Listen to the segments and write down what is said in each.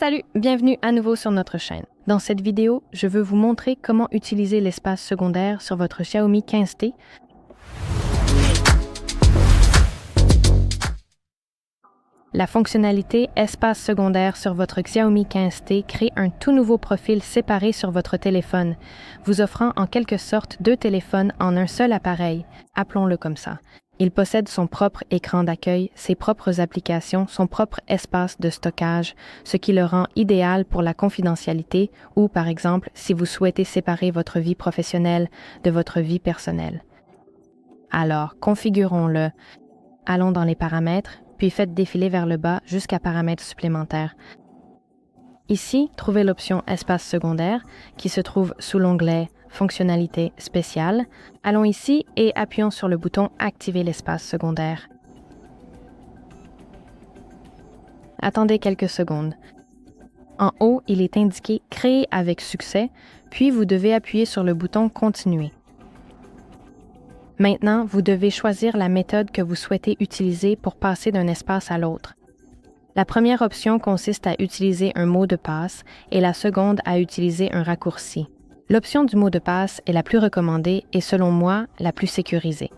Salut, bienvenue à nouveau sur notre chaîne. Dans cette vidéo, je veux vous montrer comment utiliser l'espace secondaire sur votre Xiaomi 15T. La fonctionnalité Espace secondaire sur votre Xiaomi 15T crée un tout nouveau profil séparé sur votre téléphone, vous offrant en quelque sorte deux téléphones en un seul appareil, appelons-le comme ça. Il possède son propre écran d'accueil, ses propres applications, son propre espace de stockage, ce qui le rend idéal pour la confidentialité ou, par exemple, si vous souhaitez séparer votre vie professionnelle de votre vie personnelle. Alors, configurons-le. Allons dans les paramètres, puis faites défiler vers le bas jusqu'à paramètres supplémentaires. Ici, trouvez l'option Espace secondaire qui se trouve sous l'onglet Fonctionnalité spéciale. Allons ici et appuyons sur le bouton Activer l'espace secondaire. Attendez quelques secondes. En haut, il est indiqué Créer avec succès, puis vous devez appuyer sur le bouton Continuer. Maintenant, vous devez choisir la méthode que vous souhaitez utiliser pour passer d'un espace à l'autre. La première option consiste à utiliser un mot de passe et la seconde à utiliser un raccourci. L'option du mot de passe est la plus recommandée et selon moi, la plus sécurisée.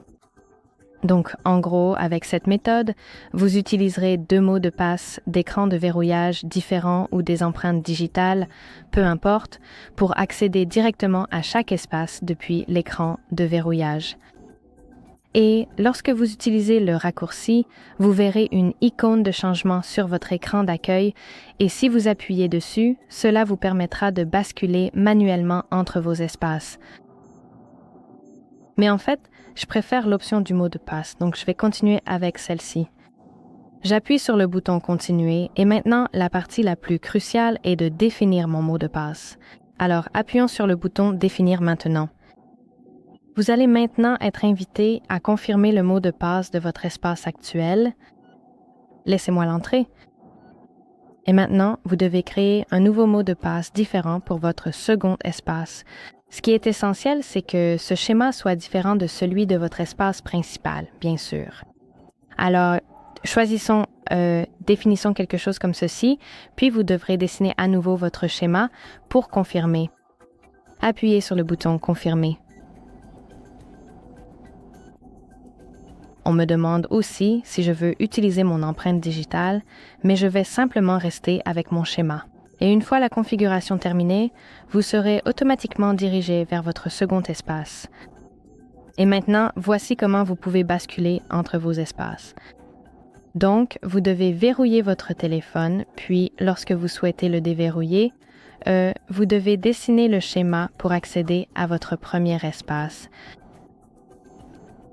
Donc, en gros, avec cette méthode, vous utiliserez deux mots de passe d'écran de verrouillage différents ou des empreintes digitales, peu importe, pour accéder directement à chaque espace depuis l'écran de verrouillage. Et lorsque vous utilisez le raccourci, vous verrez une icône de changement sur votre écran d'accueil et si vous appuyez dessus, cela vous permettra de basculer manuellement entre vos espaces. Mais en fait, je préfère l'option du mot de passe, donc je vais continuer avec celle-ci. J'appuie sur le bouton Continuer et maintenant, la partie la plus cruciale est de définir mon mot de passe. Alors, appuyons sur le bouton Définir maintenant. Vous allez maintenant être invité à confirmer le mot de passe de votre espace actuel. Laissez-moi l'entrer. Et maintenant, vous devez créer un nouveau mot de passe différent pour votre second espace. Ce qui est essentiel, c'est que ce schéma soit différent de celui de votre espace principal, bien sûr. Alors, définissons quelque chose comme ceci, puis vous devrez dessiner à nouveau votre schéma pour confirmer. Appuyez sur le bouton Confirmer. On me demande aussi si je veux utiliser mon empreinte digitale, mais je vais simplement rester avec mon schéma. Et une fois la configuration terminée, vous serez automatiquement dirigé vers votre second espace. Et maintenant, voici comment vous pouvez basculer entre vos espaces. Donc, vous devez verrouiller votre téléphone, puis lorsque vous souhaitez le déverrouiller, vous devez dessiner le schéma pour accéder à votre premier espace.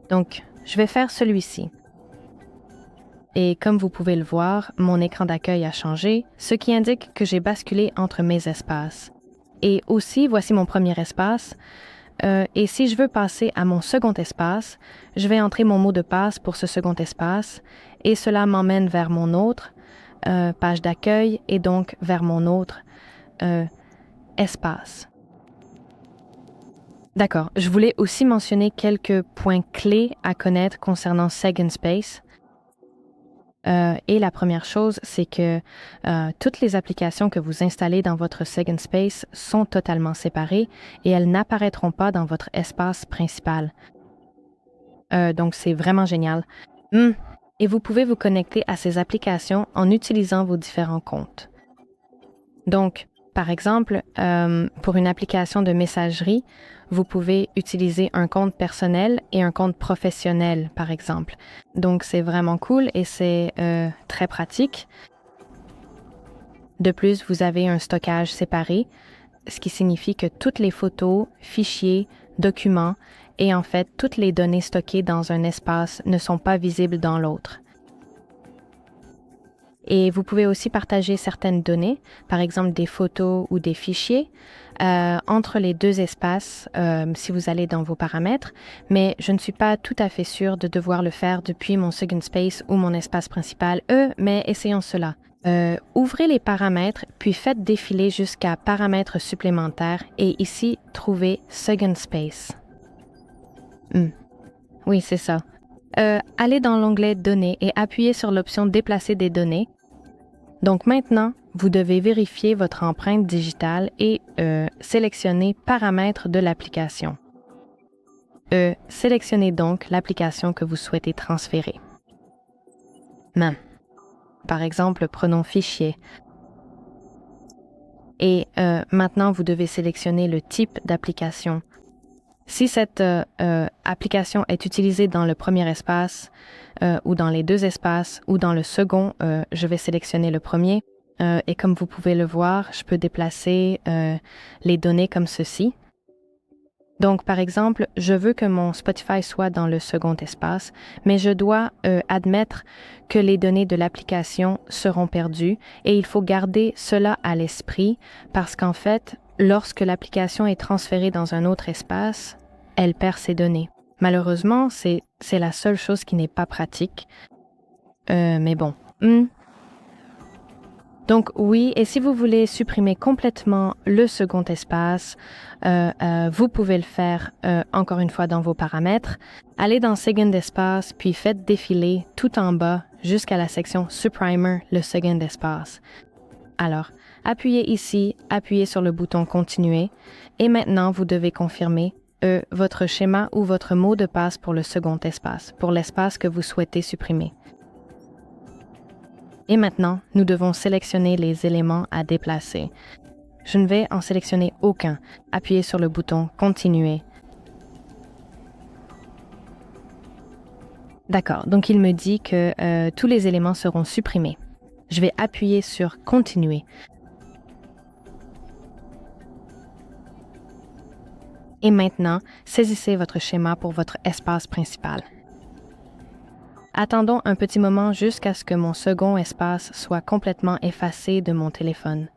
Donc, je vais faire celui-ci. Et comme vous pouvez le voir, mon écran d'accueil a changé, ce qui indique que j'ai basculé entre mes espaces. Et aussi, voici mon premier espace. Et si je veux passer à mon second espace, je vais entrer mon mot de passe pour ce second espace et cela m'emmène vers mon autre page d'accueil et donc vers mon autre espace. D'accord, je voulais aussi mentionner quelques points clés à connaître concernant Second Space. Et la première chose, c'est que toutes les applications que vous installez dans votre Second Space sont totalement séparées et elles n'apparaîtront pas dans votre espace principal. Donc, c'est vraiment génial. Et vous pouvez vous connecter à ces applications en utilisant vos différents comptes. Donc, par exemple, pour une application de messagerie, vous pouvez utiliser un compte personnel et un compte professionnel, par exemple. Donc, c'est vraiment cool et c'est très pratique. De plus, vous avez un stockage séparé, ce qui signifie que toutes les photos, fichiers, documents et en fait, toutes les données stockées dans un espace ne sont pas visibles dans l'autre. Et vous pouvez aussi partager certaines données, par exemple des photos ou des fichiers, entre les deux espaces si vous allez dans vos paramètres, mais je ne suis pas tout à fait sûre de devoir le faire depuis mon Second Space ou mon espace principal, mais essayons cela. Ouvrez les paramètres, puis faites défiler jusqu'à paramètres supplémentaires et ici, trouvez Second Space. Oui, c'est ça. Allez dans l'onglet Données et appuyez sur l'option Déplacer des données. Donc maintenant, vous devez vérifier votre empreinte digitale et sélectionner Paramètres de l'application. Sélectionnez donc l'application que vous souhaitez transférer. Par exemple, prenons Fichier. Et maintenant, vous devez sélectionner le type d'application. Si cette application est utilisée dans le premier espace ou dans les deux espaces ou dans le second, je vais sélectionner le premier. Et comme vous pouvez le voir, je peux déplacer les données comme ceci. Donc, par exemple, je veux que mon Spotify soit dans le second espace, mais je dois admettre que les données de l'application seront perdues et il faut garder cela à l'esprit parce qu'en fait, lorsque l'application est transférée dans un autre espace, elle perd ses données. Malheureusement, c'est la seule chose qui n'est pas pratique. Mais bon. Donc oui, et si vous voulez supprimer complètement le second espace, vous pouvez le faire encore une fois dans vos paramètres. Allez dans Second Espace, puis faites défiler tout en bas jusqu'à la section Supprimer le second espace. Alors, appuyez ici, appuyez sur le bouton Continuer, et maintenant vous devez confirmer votre schéma ou votre mot de passe pour le second espace, pour l'espace que vous souhaitez supprimer. Et maintenant, nous devons sélectionner les éléments à déplacer. Je ne vais en sélectionner aucun. Appuyez sur le bouton Continuer. D'accord, donc il me dit que tous les éléments seront supprimés. Je vais appuyer sur Continuer. Et maintenant, saisissez votre schéma pour votre espace principal. Attendons un petit moment jusqu'à ce que mon second espace soit complètement effacé de mon téléphone.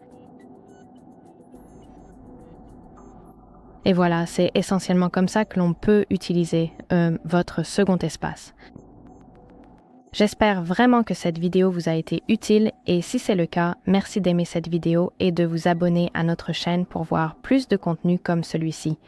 Et voilà, c'est essentiellement comme ça que l'on peut utiliser votre second espace. J'espère vraiment que cette vidéo vous a été utile et si c'est le cas, merci d'aimer cette vidéo et de vous abonner à notre chaîne pour voir plus de contenu comme celui-ci.